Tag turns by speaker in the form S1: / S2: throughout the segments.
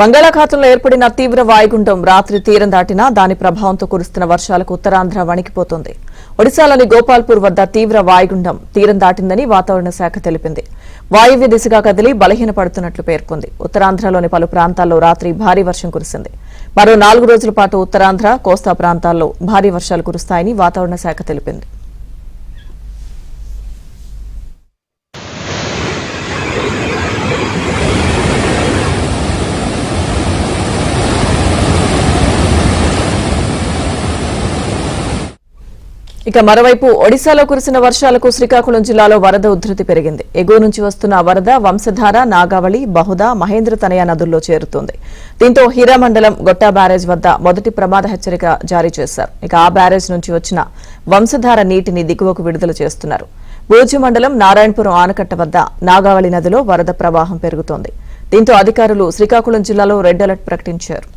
S1: బంగాళాఖాతంలో ఏర్పడిన తీవ్ర వాయుగుండం రాత్రి తీరం దాటినా దాని ప్రభావంతో కురుస్తున్న వర్షాలకు ఉత్తరాంధ్ర వణికిపోతోంది. ఒడిశాలోని గోపాల్పూర్ వద్ద తీవ్ర వాయుగుండం తీరం దాటిందని వాతావరణ శాఖ తెలిపింది. వాయువ్య దిశగా కదిలి బలహీనపడుతున్నట్లు పేర్కొంది. ఉత్తరాంధ్రలోని పలు ప్రాంతాల్లో రాత్రి భారీ వర్షం కురిసింది. మరో 4 రోజుల పాటు ఉత్తరాంధ్ర, కోస్తా ప్రాంతాల్లో భారీ వర్షాలు కురుస్తాయని వాతావరణ శాఖ తెలిపింది. ఇక మరోవైపు ఒడిశాలో కురిసిన వర్షాలకు శ్రీకాకుళం జిల్లాలో వరద ఉధృతి పెరిగింది. ఎగువ నుంచి వస్తున్న వరద వంశధార, నాగావళి, బహుదా, మహేంద్ర తనయ నదుల్లో చేరుతోంది. దీంతో హీరా మండలం గొట్టా బ్యారేజ్ వద్ద మొదటి ప్రమాద హెచ్చరిక జారీ చేశారు. ఇక ఆ బ్యారేజ్ నుంచి వచ్చిన వంశధార నీటిని దిగువకు విడుదల చేస్తున్నారు. బూర్జి మండలం నారాయణపురం ఆనకట్ట వద్ద నాగావళి నదిలో వరద ప్రవాహం పెరుగుతోంది. దీంతో అధికారులు శ్రీకాకుళం జిల్లాలో రెడ్ అలర్ట్ ప్రకటించారు.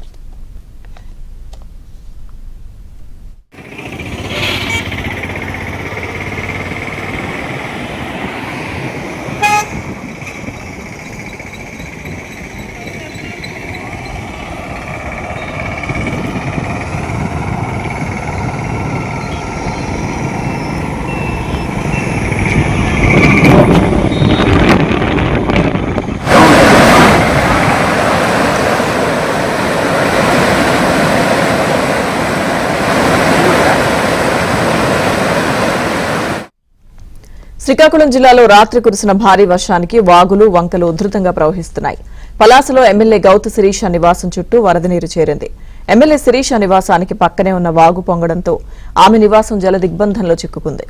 S1: శ్రీకాకుళం జిల్లాలో రాత్రి కురిసిన భారీ వర్షానికి వాగులు, వంకలు ఉధృతంగా ప్రవహిస్తున్నాయి. పలాసలో ఎమ్మెల్యే గౌతు శిరీష నివాసం చుట్టూ వరద నీరు చేరింది. ఎమ్మెల్యే శిరీష నివాసానికి పక్కనే ఉన్న వాగు పొంగడంతో ఆమె నివాసం జల దిగ్బంధంలో చిక్కుకుంది.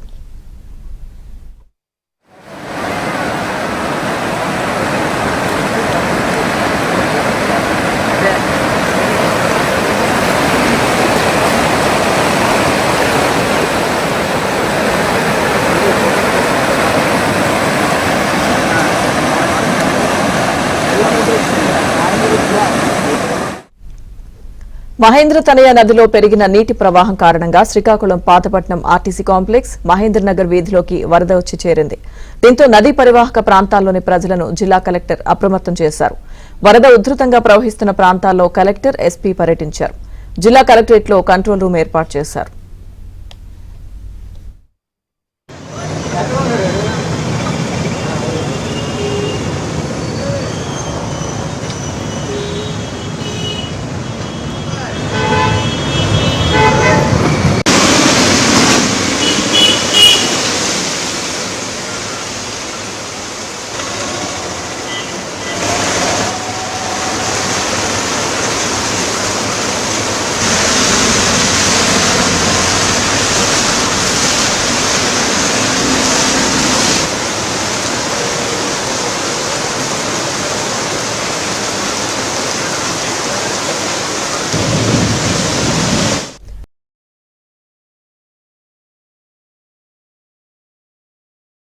S1: మహేంద్ర తనయ నదిలో పెరిగిన నీటి ప్రవాహం కారణంగా శ్రీకాకుళం పాతపట్నం ఆర్టీసీ కాంప్లెక్స్, మహేంద్రనగర్ వీధిలోకి వరద వచ్చి చేరింది. దీంతో నదీ పరివాహక ప్రాంతాల్లోని ప్రజలను జిల్లా కలెక్టర్ అప్రమత్తం చేశారు. వరద ఉధృతంగా ప్రవహిస్తున్న ప్రాంతాల్లో కలెక్టర్, ఎస్పీ పర్యటించారు. జిల్లా కలెక్టరేట్లో కంట్రోల్ రూమ్ ఏర్పాటు చేశారు.